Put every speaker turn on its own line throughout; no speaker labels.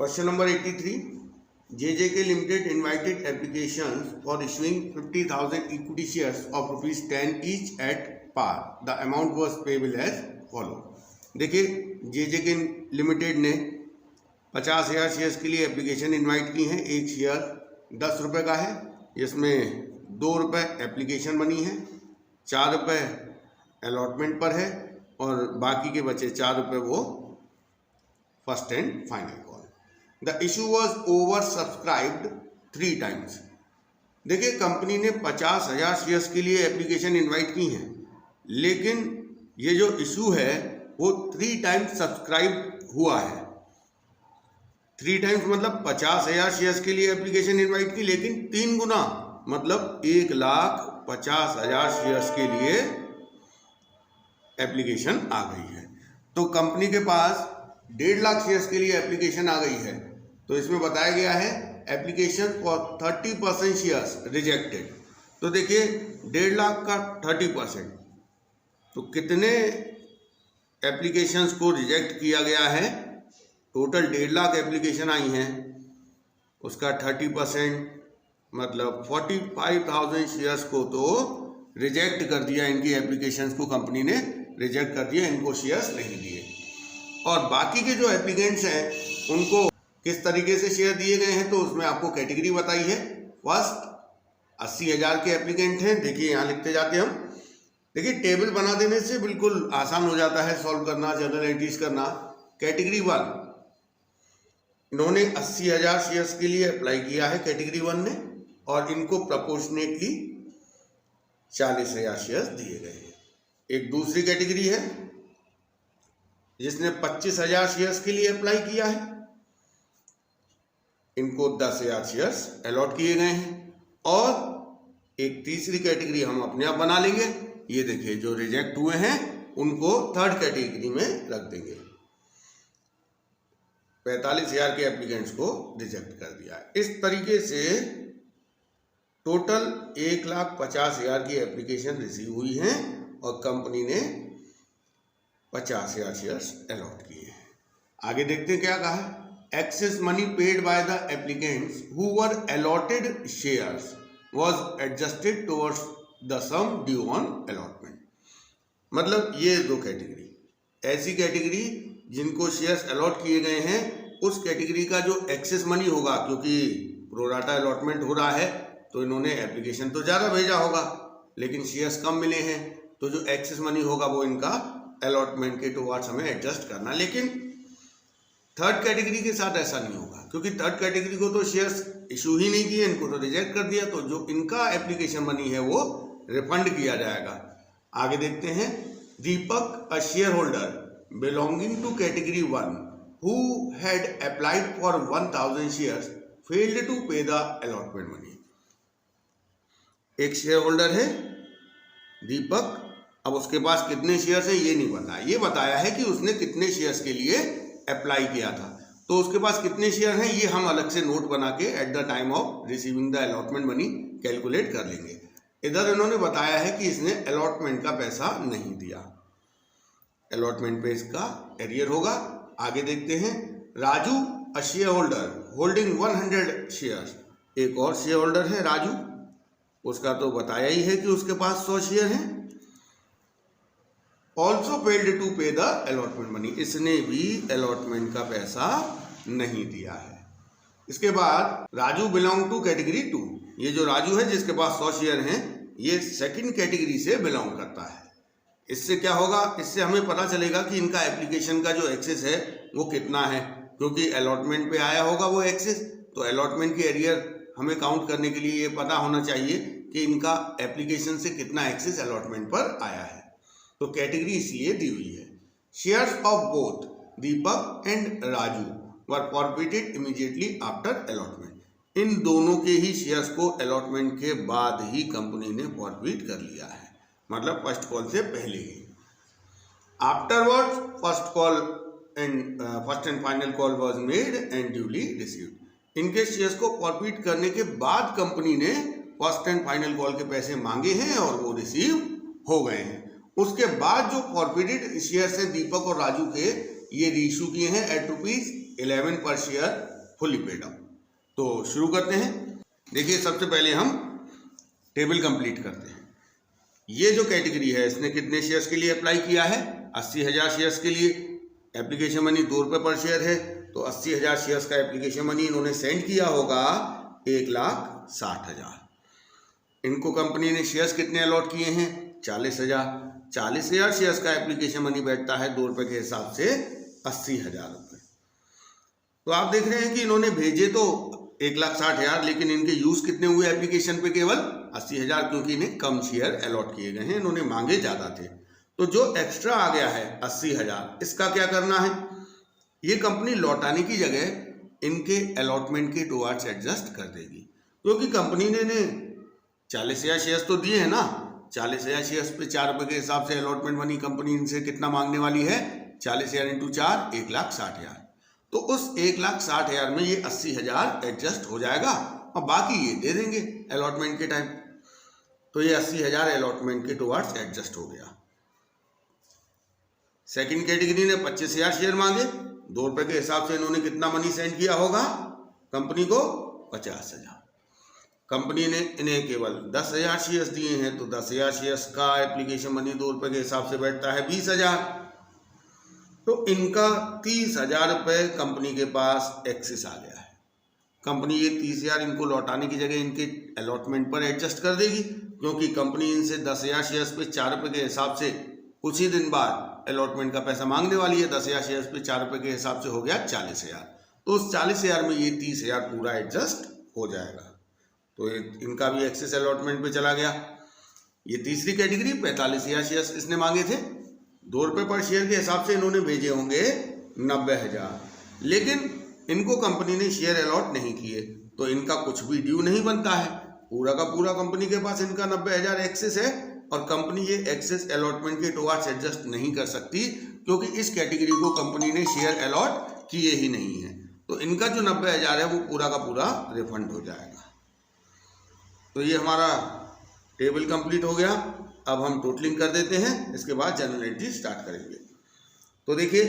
Question number 83. JJK Limited invited applications for issuing 50,000 equity shares of rupees 10 each at par. The amount was payable as follow. देखिए JJK Limited ने 50,000 shares के लिए application invite की हैं। एक share 10 रुपये का है, जिसमें 2 रुपये एप्लीकेशन बनी है, 4 रुपये अलॉटमेंट पर है और बाकी के बचे 4 रुपये वो first and final call. The issue was over subscribed 3 times। देखिए कंपनी ने 50,000 शेयर्स के लिए एप्लीकेशन इनवाइट की हैं, लेकिन ये जो इशू है वो 3 times सब्सक्राइब हुआ है। 3 times मतलब 50,000 शेयर्स के लिए एप्लीकेशन इनवाइट की, लेकिन 3 गुना मतलब 1,50,000 शेयर्स के लिए एप्लीकेशन आ गई है। तो कंपनी के पास 1.5 लाख शेयर्स के लिए एप्लीकेशन आ गई है। तो इसमें बताया गया है एप्लीकेशन फॉर 30% शेयर्स रिजेक्टेड। तो देखिए 1.5 लाख का 30%, तो कितने एप्लीकेशंस को रिजेक्ट किया गया है? टोटल 1.5 लाख एप्लीकेशन आई हैं, उसका 30% मतलब 45,000 शेयर्स को तो रिजेक्ट कर दिया। इनकी एप्लीकेशंस को कंपनी ने रिजेक्ट कर दिया, इनको शेयर्स नहीं दिए। और बाकी के जो एप्लीकेंट्स हैं उनको किस तरीके से शेयर दिए गए हैं, तो उसमें आपको कैटेगरी बताई है। फर्स्ट 80,000 के एप्लीकेंट हैं। देखिए यहाँ लिखते जाते हम। देखिए टेबल बना देने से बिल्कुल आसान हो जाता है सॉल्व करना, जनरल एंट्रीज करना। कैटेगरी 1, इन्होंने 80,000 शेयर्स के लिए अप्लाई किया है कैटेगरी 1 ने, और इनको प्रपोर्शनेटली 40,000 शेयर्स दिए गए हैं। एक दूसरी कैटेगरी है जिसने 25,000 शेयर्स के लिए अप्लाई किया है, इनको 10,000 शेयर्स अलॉट किए गए हैं। और एक तीसरी कैटेगरी हम अपने आप बना लेंगे। ये देखिए जो रिजेक्ट हुए हैं उनको थर्ड कैटेगरी में रख देंगे। 45,000 के एप्लीकेंट्स को रिजेक्ट कर दिया है। इस तरीके से टोटल 1,50,000 की एप्लीकेशन रिसीव हुई हैं और कंपनी ने 50,000 शेयर्स अलॉट किए हैं। आगे देखते हैं क्या कहा है। Excess money paid by the applicants who were allotted shares was adjusted towards the sum due on allotment। मतलब ये 2 कैटेगरी, ऐसी कैटेगरी जिनको शेयर्स अलॉट किए गए हैं, उस कैटेगरी का जो एक्सेस मनी होगा, क्योंकि प्रोराटा अलॉटमेंट हो रहा है तो इन्होंने एप्लीकेशन तो ज़्यादा भेजा होगा लेकिन शेयर्स कम मिले हैं, तो जो एक्सेस मनी होगा वो इनका अलॉटमेंट के टुवर्ड्स हमें एडजस्ट करना। लेकिन थर्ड कैटेगरी के साथ ऐसा नहीं होगा, क्योंकि थर्ड कैटेगरी को तो शेयर्स इशू ही नहीं किए, इनको तो रिजेक्ट कर दिया, तो जो इनका एप्लीकेशन मनी है वो रिफंड किया जाएगा। आगे देखते हैं। Deepak, a shareholder belonging to category 1 who had applied for 1,000 shares failed to pay the allotment money. एक शेयर होल्डर है दीपक, अब उसके पास कितने शेयर्स हैं ये नहीं बताया, ये बताया है कि उसने कितने शेयर्स के लिए अप्लाई किया था। तो उसके पास कितने शेयर हैं ये हम अलग से नोट बना के at the time of receiving the allotment money calculate कर लेंगे। इधर इन्होंने बताया है कि इसने अलॉटमेंट का पैसा नहीं दिया, अलॉटमेंट पे इसका एरियर होगा। आगे देखते हैं। Raju, a share holder holding 100 shares, एक और शेयर होल्डर है राजू, उसका तो बताया ही है कि उसके पास 100 शेयर हैं। Also failed to pay the allotment money, इसने भी अलॉटमेंट का पैसा नहीं दिया है। इसके बाद राजू बिलोंग टू कैटेगरी 2, ये जो राजू है जिसके पास 100 शेयर हैं, ये सेकंड कैटेगरी से बिलोंग करता है। इससे क्या होगा, इससे हमें पता चलेगा कि इनका एप्लीकेशन का जो एक्सेस है वो कितना है, क्योंकि अलॉटमेंट पे आया होगा वो एक्सेस, तो अलॉटमेंट के एरियर हमें काउंट करने के लिए ये पता होना चाहिए कि इनका एप्लीकेशन से कितना एक्सेस अलॉटमेंट पर आया है। तो कैटेगरी इसलिए दी हुई है। Shares of both Deepak and Raju were forfeited immediately after allotment. इन दोनों के ही शेयर्स को अलॉटमेंट के बाद ही कंपनी ने फॉरफिट कर लिया है, मतलब फर्स्ट कॉल से पहले ही। Afterwards first and final call was made and duly received. इनके शेयर्स को फॉरफिट करने के बाद कंपनी ने फर्स्ट एंड फाइनल कॉल के पैसे मांगे हैं और वो रिसीव हो गए हैं। उसके बाद जो फॉरफिटेड शेयर्स हैं दीपक और राजू के, ये रीइशू किए हैं eight 11 per share fully paid up. तो शुरू करते हैं। देखिए सबसे पहले हम टेबल कंप्लीट करते हैं। ये जो कैटेगरी है इसने कितने शेयर्स के लिए अप्लाई किया है? 80,000 शेयर्स के लिए। एप्लीकेशन मनी 2 रुपये पर शेयर है, तो 80,000 शेयर्स का एप्लीकेशन मनी इन्होंने सेंड किया होगा 1,60,000। इनको कंपनी ने शेयर्स कितने अलॉट किए हैं? 40,000। 40,000 शेयर्स का एप्लीकेशन मनी बैठता है 2 रुपये के हिसाब से 80,000 रुपये। तो आप देख रहे हैं कि इन्होंने भेजे तो 1,60,000, लेकिन इनके यूज कितने हुए एप्लीकेशन पे? केवल 80,000, क्योंकि इन्हें कम शेयर अलॉट किए गए हैं, इन्होंने मांगे ज्यादा थे। तो जो एक्स्ट्रा आ गया है 80,000, इसका क्या करना है? ये कंपनी लौटाने की जगह इनके अलॉटमेंट के टुवर्ड्स एडजस्ट कर देगी, क्योंकि कंपनी ने 40,000 शेयर्स तो दिए हैं ना। 40,000 शेयर्स पे 4 रुपये के हिसाब से अलॉटमेंट मनी कंपनी इनसे कितना मांगने वाली है? 40,000 इंटू 4, 1,60,000। तो उस 1,60,000 में ये 80,000 एडजस्ट हो जाएगा और बाकी ये दे देंगे अलॉटमेंट के टाइम। तो ये 80,000 अलॉटमेंट के टुवर्ड्स एडजस्ट हो गया। सेकंड कैटेगरी ने 25,000 शेयर मांगे, 2 रुपये के हिसाब से इन्होंने कितना मनी सेंड किया होगा कंपनी को? 50,000। कंपनी ने इन्हें केवल 10,000 शेयर्स दिए हैं, तो 10,000 शेयर्स का एप्लीकेशन मनी 2 रुपये के हिसाब से बैठता है 20,000। तो इनका 30,000 रुपये कंपनी के पास एक्सेस आ गया है। कंपनी ये 30,000 इनको लौटाने की जगह इनके अलॉटमेंट पर एडजस्ट कर देगी, क्योंकि कंपनी इनसे 10,000 शेयर्स पे 4 रुपये के हिसाब से कुछ ही दिन बाद अलॉटमेंट का पैसा मांगने वाली है। 10,000 शेयर्स पे 4 रुपये के हिसाब से हो गया 40,000। तो उस 40,000 में ये 30,000 पूरा एडजस्ट हो जाएगा। तो इनका भी एक्सेस अलॉटमेंट पे चला गया। ये तीसरी कैटेगरी 45,000 शेयर्स इसने मांगे थे, 2 रुपये पर शेयर के हिसाब से इन्होंने भेजे होंगे 90,000, लेकिन इनको कंपनी ने शेयर अलॉट नहीं किए, तो इनका कुछ भी ड्यू नहीं बनता है। पूरा का पूरा कंपनी के पास इनका 90,000 एक्सेस है और कंपनी ये एक्सेस अलॉटमेंट के टुवर्ड्स एडजस्ट नहीं कर सकती, क्योंकि इस कैटेगरी को कंपनी ने शेयर अलॉट किए ही नहीं है। तो इनका जो 90,000 है वो पूरा का पूरा रिफंड हो जाएगा। तो ये हमारा टेबल कंप्लीट हो गया। अब हम टोटलिंग कर देते हैं, इसके बाद जनरल एंट्री स्टार्ट करेंगे। तो देखिए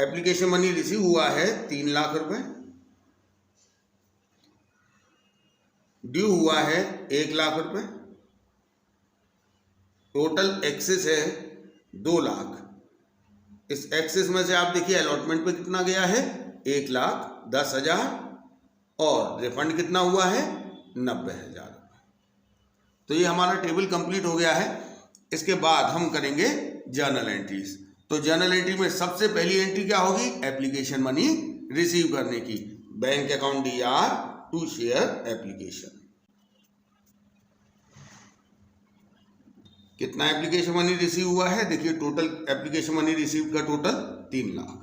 एप्लीकेशन मनी रिसीव हुआ है 3 लाख रुपए, ड्यू हुआ है 1 लाख रुपए, टोटल एक्सेस है 2 लाख। इस एक्सेस में से आप देखिए अलॉटमेंट पे कितना गया है? 1,10,000 और रिफंड कितना हुआ है? 90,000। तो ये हमारा टेबल कंप्लीट हो गया है। इसके बाद हम करेंगे जर्नल एंट्रीज। तो जर्नल एंट्री में सबसे पहली एंट्री क्या होगी? एप्लीकेशन मनी रिसीव करने की। Bank account DR to share application. कितना एप्लीकेशन मनी रिसीव हुआ है? देखिए टोटल एप्लीकेशन मनी रिसीव का टोटल 3 लाख,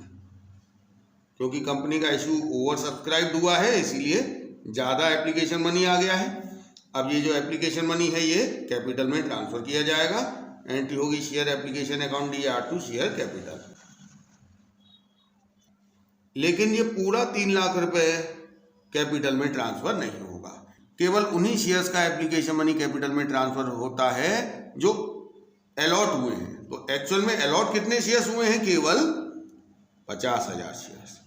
क्योंकि कंपनी का इशू ओवर सब्सक्राइब हुआ है इसीलिए ज्यादा एप्लीकेशन मनी आ गया है। अब ये जो एप्लीकेशन मनी है ये कैपिटल में ट्रांसफर किया जाएगा। एंट्री होगी share application account DR to share capital. लेकिन ये पूरा 3 लाख रुपए कैपिटल में ट्रांसफर नहीं होगा, केवल उन्हीं शेयर्स का एप्लीकेशन मनी कैपिटल में ट्रांसफर होता है जो अलॉट हुए हैं। तो एक्चुअल में अलॉट कितने शेयर्स हुए हैं? केवल 50,000 शेयर्स।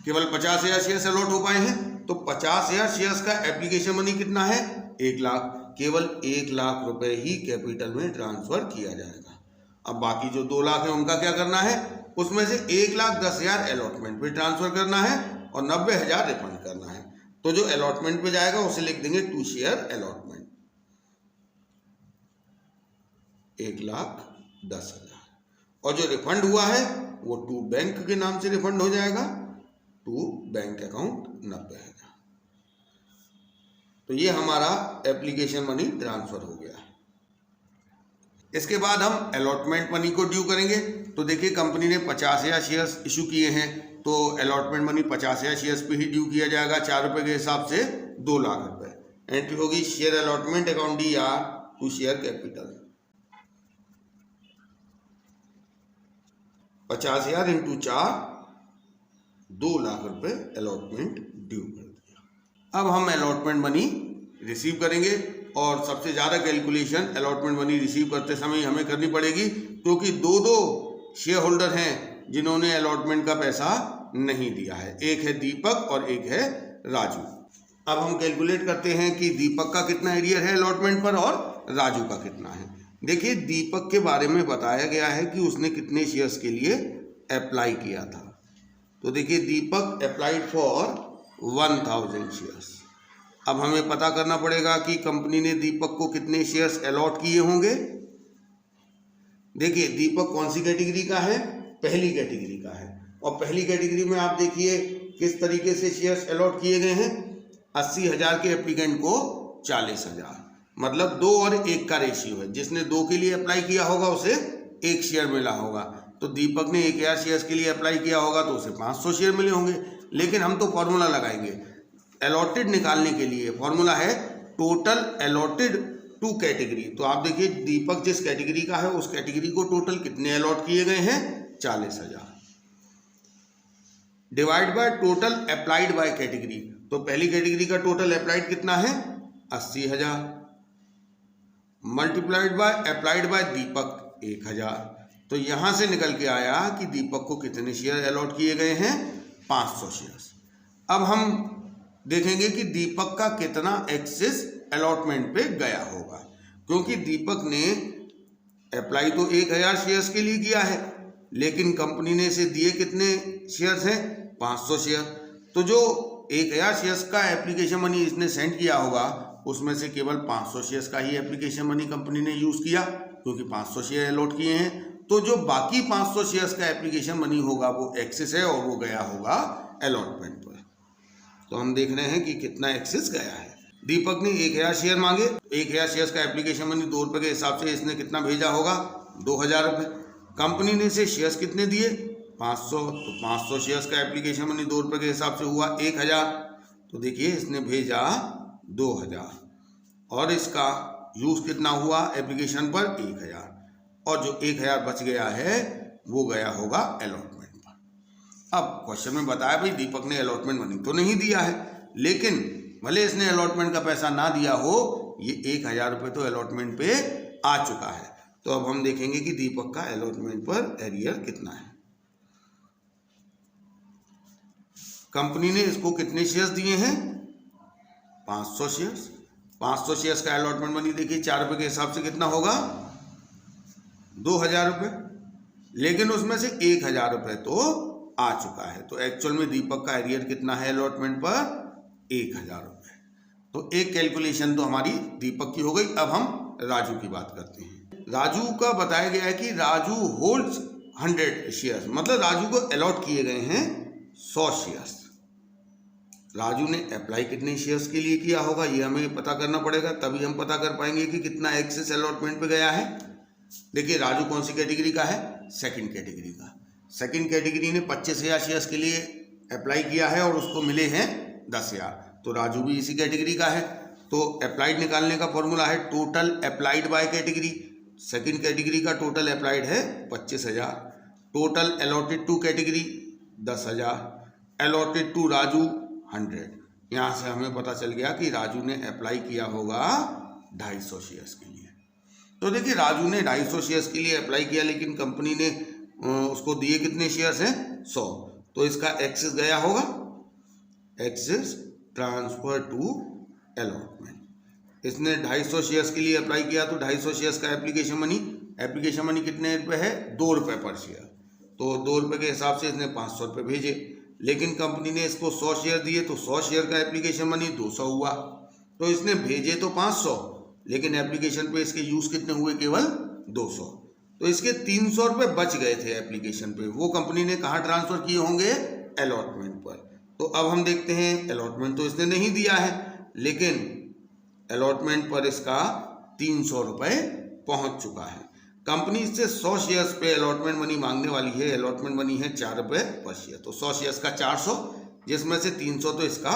केवल 50,000 शेयर्स अलॉट हो पाए हैं। तो 50,000 शेयर्स का एप्लीकेशन मनी कितना है? 1 लाख। केवल 1 लाख रुपए ही कैपिटल में ट्रांसफर किया जाएगा। अब बाकी जो 2 लाख है उनका क्या करना है? उसमें से 1,10,000 अलॉटमेंट पे ट्रांसफर करना है और 90,000 रिफंड करना है। तो जो अलॉटमेंट पे जाएगा उसे लिख देंगे टू शेयर अलॉटमेंट, 1,10,000। और जो रिफंड हुआ है वो टू बैंक के नाम से रिफंड हो जाएगा, टू बैंक अकाउंट 90,000। तो ये हमारा एप्लीकेशन मनी ट्रांसफर हो गया। इसके बाद हम अलॉटमेंट मनी को ड्यू करेंगे। तो देखिए कंपनी ने 50,000 शेयर्स इशू किए हैं, तो अलॉटमेंट मनी 50,000 शेयर्स पे ही ड्यू किया जाएगा 4 रुपये के हिसाब से 2 लाख रुपए। एंट्री होगी share allotment account DR to share capital. 50,000 into 4, 2 lakh रुपए अलॉटमेंट ड्यू कर दिया। अब हम अलॉटमेंट मनी रिसीव करेंगे और सबसे ज़्यादा कैलकुलेशन अलॉटमेंट मनी रिसीव करते समय हमें करनी पड़ेगी, क्योंकि 2 शेयर होल्डर हैं जिन्होंने अलॉटमेंट का पैसा नहीं दिया है। एक है दीपक और एक है राजू। अब हम कैलकुलेट करते हैं कि दीपक का कितना एरियर है अलॉटमेंट पर और राजू का कितना है। देखिए दीपक के बारे में बताया गया है कि उसने कितने शेयर्स के लिए अप्लाई किया था। तो देखिए दीपक अप्लाइड फॉर 1000 शेयर्स। अब हमें पता करना पड़ेगा कि कंपनी ने दीपक को कितने शेयर्स अलॉट किए होंगे। देखिए दीपक कौन सी कैटेगरी का है, पहली कैटेगरी का है, और पहली कैटेगरी में आप देखिए किस तरीके से शेयर्स अलॉट किए गए हैं। 80,000 के एप्लीकेंट को 40,000, मतलब 2 और 1 का रेशियो है। जिसने 2 के लिए अप्लाई किया होगा उसे 1 शेयर मिला होगा। तो दीपक ने 1000 शेयर्स के लिए अप्लाई किया होगा तो उसे 500 शेयर मिले होंगे। लेकिन हम तो फॉर्मूला लगाएंगे अलॉटेड निकालने के लिए। फॉर्मूला है टोटल अलॉटेड टू कैटेगरी। तो आप देखिए दीपक जिस कैटेगरी का है उस कैटेगरी को टोटल कितने अलॉट किए गए हैं, 40,000, divide by total applied by category. तो पहली कैटेगरी का टोटल अप्लाइड कितना है, 80,000, मल्टीप्लाइड बाय अप्लाइड बाय दीपक 1000। तो यहां से निकल के आया कि दीपक को कितने शेयर अलॉट किए गए हैं, 500 शेयर्स। अब हम देखेंगे कि दीपक का कितना एक्सेस अलॉटमेंट पे गया होगा, क्योंकि दीपक ने अप्लाई तो 1000 शेयर्स के लिए किया है, लेकिन कंपनी ने इसे दिए कितने शेयर्स हैं, 500 शेयर। तो जो 1000 शेयर्स का एप्लीकेशन मनी इसने सेंड किया होगा उसमें से केवल 500 शेयर्स का ही एप्लीकेशन मनी कंपनी ने यूज किया, क्योंकि 500 शेयर अलॉट किए हैं। तो जो बाकी 500 शेयर्स का एप्लीकेशन मनी होगा वो एक्सेस है और वो गया होगा अलॉटमेंट पर। तो हम देख रहे हैं कि कितना एक्सेस गया है। दीपक ने 1000 शेयर मांगे, 1000 शेयर्स का एप्लीकेशन मनी 2 रुपये के हिसाब से इसने कितना भेजा होगा, 2000 रुपये। कंपनी ने इसे शेयर्स कितने दिए, 500। तो 500 शेयर्स का एप्लीकेशन मनी 2 रुपये के हिसाब से हुआ 1000। तो देखिए इसने भेजा 2000 और इसका यूज कितना हुआ एप्लीकेशन पर, 1000, और जो 1000 बच गया है वो गया होगा अलॉटमेंट पर। अब क्वेश्चन में बताया भाई दीपक ने अलॉटमेंट मनी तो नहीं दिया है, लेकिन भले इसने अलॉटमेंट का पैसा ना दिया हो, ये 1000 रुपये तो अलॉटमेंट पे आ चुका है। तो अब हम देखेंगे कि दीपक का अलॉटमेंट पर एरियर कितना है। कंपनी ने इसको कितने शेयर्स दिए हैं, 500 शेयर्स। 500 शेयर्स का अलॉटमेंट मनी देखिए 4 रुपये के हिसाब से कितना होगा, 2000 रुपये, लेकिन उसमें से 1000 रुपये तो आ चुका है। तो एक्चुअल में दीपक का एरियर कितना है अलॉटमेंट पर, 1000 रुपये। तो एक कैलकुलेशन तो हमारी दीपक की हो गई। अब हम राजू की बात करते हैं। राजू का बताया गया है कि राजू होल्ड्स 100 शेयर्स, मतलब राजू को अलॉट किए गए हैं 100 शेयर्स। राजू ने अप्लाई कितने शेयर्स के लिए किया होगा ये हमें पता करना पड़ेगा, तभी हम पता कर पाएंगे कि कितना एक्सेस अलॉटमेंट पे गया है। देखिए राजू कौन सी कैटेगरी का है, सेकंड कैटेगरी का। सेकंड कैटेगरी ने 25,000 शेयर्स के लिए अप्लाई किया है और उसको मिले हैं 10,000। तो राजू भी इसी कैटेगरी का है। तो अप्लाइड निकालने का फॉर्मूला है total applied by category. Second category का टोटल अप्लाइड है 25,000, total allotted to category 10,000, allotted to Raju 100। यहाँ से हमें पता चल गया कि राजू ने अप्लाई किया होगा 250 शेयर्स के लिए। तो देखिए राजू ने 250 शेयर्स के लिए अप्लाई किया, लेकिन कंपनी ने उसको दिए कितने शेयर्स हैं, 100। तो इसका एक्सेस गया होगा, एक्सेस ट्रांसफर टू अलॉटमेंट। इसने 250 शेयर्स के लिए अप्लाई किया तो 250 शेयर्स का एप्लीकेशन मनी कितने रुपए है, 2 रुपये पर शेयर। तो 2 रुपये के हिसाब से इसने 500 रुपये भेजे, लेकिन कंपनी ने इसको 100 शेयर दिए तो 100 शेयर का एप्लीकेशन मनी 200 हुआ। तो इसने भेजे तो 500, लेकिन एप्लीकेशन पे इसके यूज कितने हुए, केवल 200। तो इसके 300 रुपये बच गए थे एप्लीकेशन पे, वो कंपनी ने कहाँ ट्रांसफर किए होंगे, अलॉटमेंट पर। तो अब हम देखते हैं अलॉटमेंट तो इसने नहीं दिया है, लेकिन अलॉटमेंट पर इसका 300 रुपये पहुंच चुका है। कंपनी इससे 100 शेयर्स पे अलॉटमेंट मनी मांगने वाली है। अलॉटमेंट मनी है 4 रुपये पर शेयर, तो 100 शेयर्स का 400, जिसमें से 300 तो इसका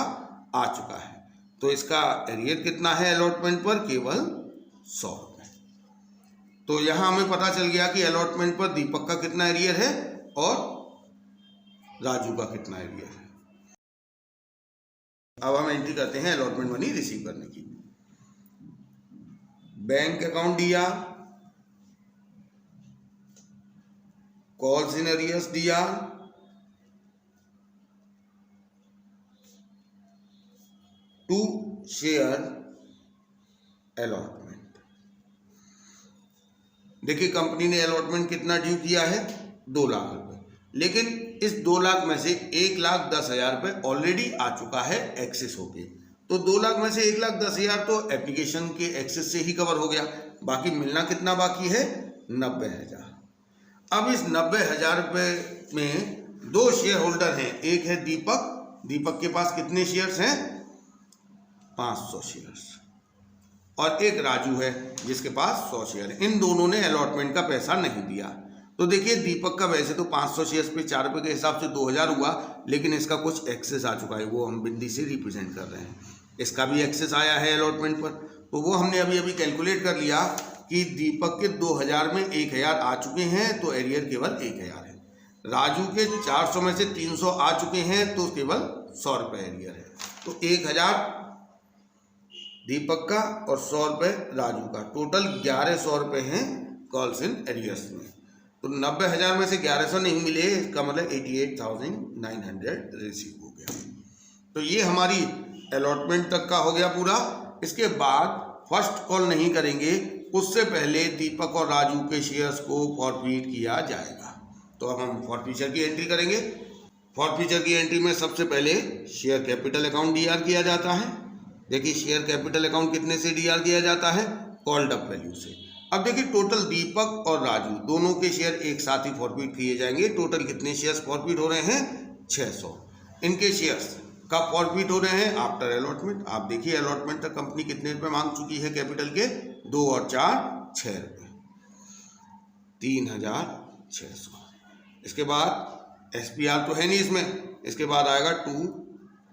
आ चुका है। तो इसका एरियर कितना है अलॉटमेंट पर, केवल 100 रुपये। तो यहां हमें पता चल गया कि अलॉटमेंट पर दीपक का कितना एरियर है और राजू का कितना एरियर है। अब हम एंट्री करते हैं अलॉटमेंट मनी रिसीव करने की। बैंक अकाउंट दिया, कॉल्स इन अरियर्स दिया, टू शेयर अलॉटमेंट। देखिए कंपनी ने अलॉटमेंट कितना ड्यू किया है, 2 लाख रुपए, लेकिन इस 2 लाख में से 1,10,000 रुपये ऑलरेडी आ चुका है एक्सेस होके। तो 2 लाख में से 1,10,000 तो एप्लीकेशन के एक्सेस से ही कवर हो गया, बाकी मिलना कितना बाकी है, 90,000। अब इस 90,000 रुपये में 2 शेयर होल्डर हैं, एक है दीपक, दीपक के पास कितने शेयर्स हैं, 500 शेयर्स, और एक राजू है जिसके पास 100 शेयर। इन दोनों ने अलॉटमेंट का पैसा नहीं दिया। तो देखिए दीपक का वैसे तो 500 शेयर्स पे 4 रुपये के हिसाब से 2,000 हुआ, लेकिन इसका कुछ एक्सेस आ चुका है, वो हम बिंदी से रिप्रेजेंट कर रहे हैं। इसका भी एक्सेस आया है अलॉटमेंट पर, तो वो हमने अभी अभी कैलकुलेट कर लिया कि दीपक के 2,000 में 1,000 आ चुके हैं, तो एरियर केवल 1,000 है। राजू के 400 में से 300 आ चुके हैं, तो केवल 100 रुपये एरियर है। तो 1,000 दीपक का और 100 रुपये राजू का, टोटल 1,100 रुपये हैं कॉल्स इन एरियर्स में। तो 90,000 में से 1,100 नहीं मिले, इसका मतलब 88,900 रिसीव हो गया। तो ये हमारी अलॉटमेंट तक का हो गया पूरा। इसके बाद फर्स्ट कॉल नहीं करेंगे, उससे पहले दीपक और राजू के शेयर्स को फॉरफीट किया जाएगा। तो अब हम फॉरफीचर की एंट्री करेंगे। फॉरफीचर की एंट्री में सबसे पहले शेयर कैपिटल अकाउंट डीआर किया जाता है। देखिए शेयर कैपिटल अकाउंट कितने से डीआर किया जाता है, कॉल्ड अप वैल्यू से। अब देखिए टोटल दीपक और राजू दोनों के शेयर एक साथ ही फॉरफीट किए जाएंगे। टोटल कितने शेयर्स फॉरफीट हो रहे हैं, 600। इनके शेयर्स कब फॉरफीट हो रहे हैं, आफ्टर अलॉटमेंट। आप देखिए अलॉटमेंट तक कंपनी कितने रुपए मांग चुकी है कैपिटल के, 2 और 4 6 रुपये, 3,600। इसके बाद एसपीआर तो है नहीं इसमें, इसके बाद आएगा टू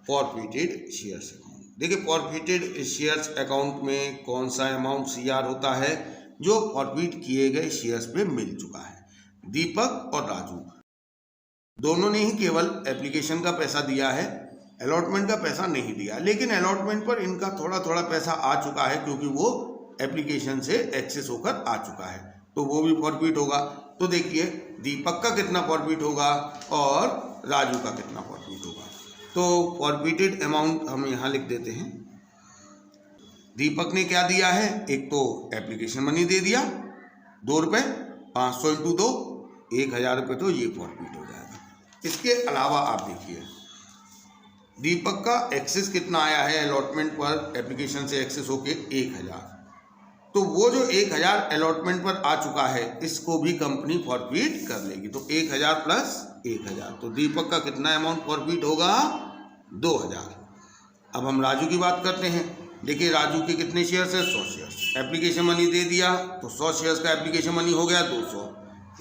फॉरफीटेड शेयर्स अकाउंट। देखिए फॉरफीटेड शेयर्स अकाउंट में कौन सा अमाउंट सीआर होता है, जो फॉरफीट किए गए शेयर्स पे मिल चुका है। दीपक और राजू दोनों ने ही केवल एप्लीकेशन का पैसा दिया है, अलॉटमेंट का पैसा नहीं दिया, लेकिन अलॉटमेंट पर इनका थोड़ा थोड़ा पैसा आ चुका है क्योंकि वो एप्लीकेशन से एक्सेस होकर आ चुका है, तो वो भी फॉरफीट होगा। तो देखिए दीपक का कितना फॉरफीट होगा और राजू का कितना फॉरफीट होगा। तो फॉरफीटेड अमाउंट हम यहाँ लिख देते हैं। दीपक ने क्या दिया है, एक तो एप्लीकेशन मनी दे दिया 2 रुपये, 500 इंटू 2 1,000 रुपये, तो ये फॉरफीट हो जाएगा। इसके अलावा आप देखिए दीपक का एक्सेस कितना आया है अलॉटमेंट पर, एप्लीकेशन से एक्सेस होके 1,000, तो वो जो 1,000 अलॉटमेंट पर आ चुका है इसको भी कंपनी फॉरफीट कर लेगी। तो 1,000 प्लस 1,000, तो दीपक का कितना अमाउंट फॉरफीट होगा, 2,000। अब हम राजू की बात करते हैं। देखिए राजू के कितने शेयर्स है, 100 शेयर्स, एप्लीकेशन मनी दे दिया तो 100 शेयर्स का एप्लीकेशन मनी हो गया 200,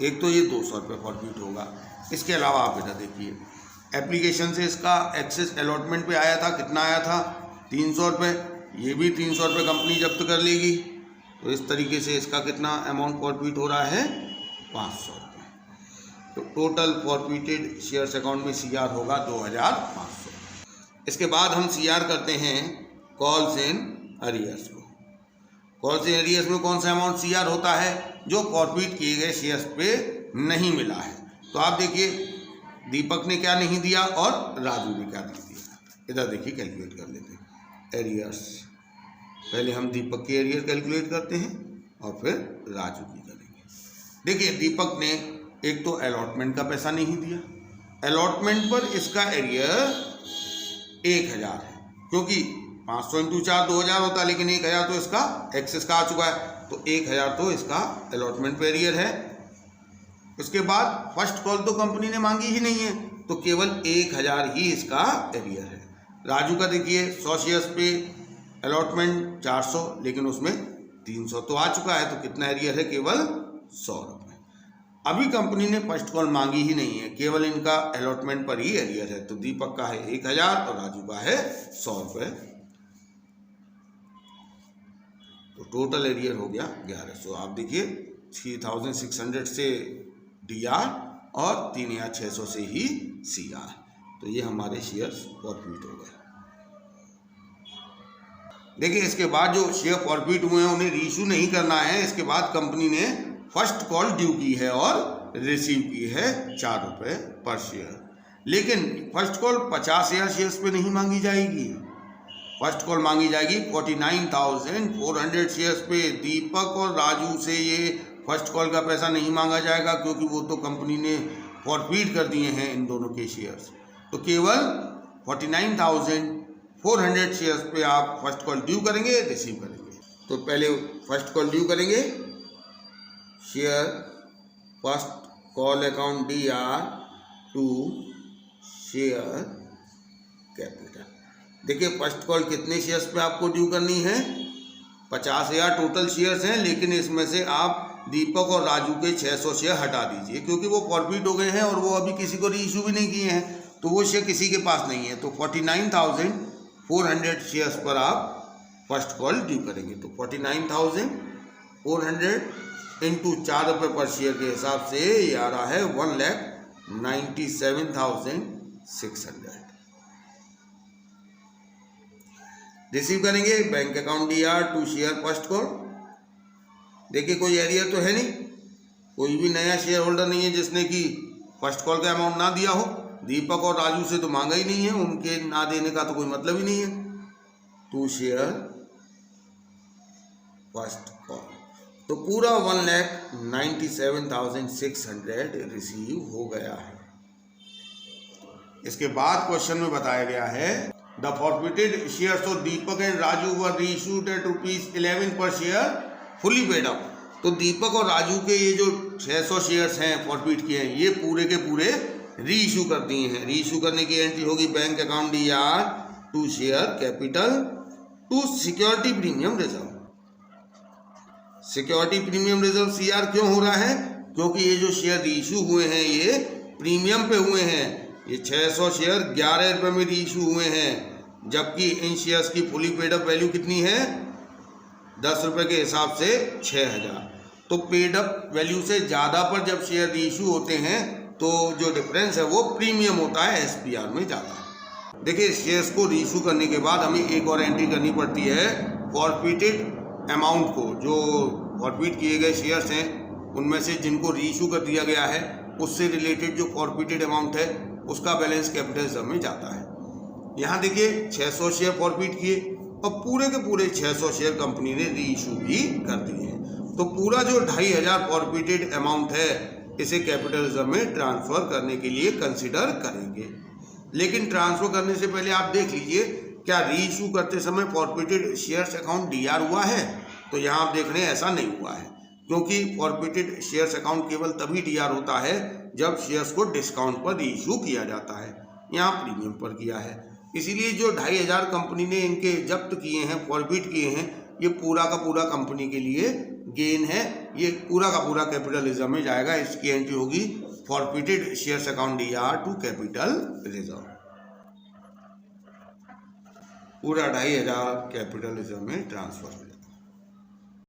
एक तो ये 200 रुपये फॉरफीट होगा। इसके अलावा आप इधर देखिए एप्लीकेशन से इसका एक्सेस अलॉटमेंट पे आया था, कितना आया था, 300 रुपये, ये भी 300 रुपये कंपनी जब्त कर लेगी। तो इस तरीके से इसका कितना अमाउंट फॉरफीट हो रहा है, 500 रुपये। तो टोटल फॉरफीटेड शेयर्स अकाउंट में सीआर होगा 2,500। इसके बाद हम सीआर करते हैं कॉल्स इन अरियर्स को। कॉल्स इन अरियर्स में कौन सा अमाउंट सीआर होता है, जो फॉरफीट किए गए शेयर्स पे नहीं मिला है। तो आप देखिए दीपक ने क्या नहीं दिया और राजू ने क्या नहीं दिया। इधर देखिए कैलकुलेट कर लेते हैं एरियर्स। पहले हम दीपक के एरियर कैलकुलेट करते हैं और फिर राजू की करेंगे। देखिए दीपक ने एक तो अलॉटमेंट का पैसा नहीं दिया, अलॉटमेंट पर इसका एरियर 1,000 है, क्योंकि 500 इंटू 4 2,000 होता है, लेकिन 1,000 तो इसका एक्सेस का आ चुका है, तो 1,000 तो इसका अलॉटमेंट पे एरियर है। उसके बाद फर्स्ट कॉल तो कंपनी ने मांगी ही नहीं है, तो केवल 1,000 ही इसका एरियर है। राजू का देखिए 100 शेयर्स पे अलॉटमेंट 400, लेकिन उसमें 300 तो आ चुका है, तो कितना एरियर है, केवल 100 रुपये। अभी कंपनी ने फर्स्ट कॉल मांगी ही नहीं है, केवल इनका अलॉटमेंट पर ही एरियर है। तो दीपक का है 1,000 और राजू का है 100 रुपये, तो टोटल एरियर हो गया 1,100। आप देखिए 3,600 से डीआर और 3,600 से ही सीआर, तो ये हमारे शेयर्स फॉरफीट हो गए। देखिए इसके बाद जो शेयर फॉरफीट हुए हैं उन्हें रीइश्यू नहीं करना है। इसके बाद कंपनी ने फर्स्ट कॉल ड्यू की है और रिसीव की है 4 रुपये पर शेयर, लेकिन फर्स्ट कॉल 50,000 शेयर्स पे नहीं मांगी जाएगी, फर्स्ट कॉल मांगी जाएगी 49,400 शेयर्स पे। दीपक और राजू से ये फर्स्ट कॉल का पैसा नहीं मांगा जाएगा क्योंकि वो तो कंपनी ने फॉरफीट कर दिए हैं इन दोनों के शेयर्स। तो केवल 49,400 शेयर्स पे आप फर्स्ट कॉल ड्यू करेंगे, रिसीव करेंगे। तो पहले फर्स्ट कॉल ड्यू करेंगे, share first call account DR to share capital. देखिए फर्स्ट कॉल कितने शेयर्स पे आपको ड्यू करनी है, 50,000 टोटल शेयर्स हैं, लेकिन इसमें से आप दीपक और राजू के 600 शेयर हटा दीजिए क्योंकि वो फॉरफीट हो गए हैं और वो अभी किसी को रीइश्यू भी नहीं किए हैं, तो वो शेयर किसी के पास नहीं है। तो 49,400 शेयर्स पर आप फर्स्ट कॉल ड्यू करेंगे। तो 49,400 इंटू 4 रुपये पर शेयर के हिसाब से ये आ रहा है 1,97,600। रिसीव करेंगे bank account DR to share first call. देखिए कोई एरियर तो है नहीं, कोई भी नया शेयर होल्डर नहीं है जिसने कि फर्स्ट कॉल का अमाउंट ना दिया हो। दीपक और राजू से तो मांगा ही नहीं है, उनके ना देने का तो कोई मतलब ही नहीं है। टू शेयर फर्स्ट कॉल, तो पूरा 1,97,600 रिसीव हो गया है। इसके बाद क्वेश्चन में बताया गया है the forfeited shares of Deepak and Raju were reissued at ₹11 per share fully paid up. तो दीपक और राजू के ये जो 600 शेयर्स हैं फॉरफिट किए हैं, ये पूरे के पूरे रीइश्यू कर दिए हैं। रीइश्यू करने की एंट्री होगी bank account DR to share capital to security premium reserve. Security premium reserve CR क्यों हो रहा है, क्योंकि ये जो शेयर रीइश्यू हुए हैं ये प्रीमियम पे हुए हैं। ये 600 शेयर 11 रुपये में रीइश्यू हुए हैं, जबकि इन शेयर्स की फुली पेड अप वैल्यू कितनी है, 10 रुपये के हिसाब से 6,000। तो पेड अप वैल्यू से ज़्यादा पर जब शेयर रीइश्यू होते हैं तो जो डिफरेंस है वो प्रीमियम होता है SPR में ज़्यादा। देखिए शेयर्स को रीइश्यू करने के बाद हमें एक और एंट्री करनी पड़ती है फॉरफिटेड अमाउंट को। जो फॉरफिट किए गए शेयर्स हैं उनमें से जिनको रीइश्यू कर दिया गया है उससे रिलेटेड जो फॉरफिटेड अमाउंट है उसका बैलेंस कैपिटल रिजर्व में जाता है। यहाँ देखिए 600 शेयर फॉरफिट किए और पूरे के पूरे 600 शेयर कंपनी ने रीइश्यू भी कर दिए हैं। तो पूरा जो 2,500 फॉरफिटेड अमाउंट है इसे कैपिटल रिजर्व में ट्रांसफ़र करने के लिए कंसिडर करेंगे। लेकिन ट्रांसफ़र करने से पहले आप देख लीजिए क्या रीइश्यू करते समय फॉरफिटेड शेयर्स अकाउंट DR हुआ है। तो यहाँ आप देख रहे हैं ऐसा नहीं हुआ है, क्योंकि फॉरफिटेड शेयर्स अकाउंट केवल तभी DR होता है जब शेयर्स को डिस्काउंट पर रीइश्यू किया जाता है। यहाँ प्रीमियम पर किया है, इसीलिए जो 2,500 कंपनी ने इनके जब्त किए हैं, फॉरफिट किए हैं, ये पूरा का पूरा कंपनी के लिए गेन है। ये पूरा का पूरा कैपिटल रिजर्व में जाएगा। इसकी एंट्री होगी forfeited shares account DR to capital reserve. पूरा 2,500 कैपिटल रिजर्व में ट्रांसफर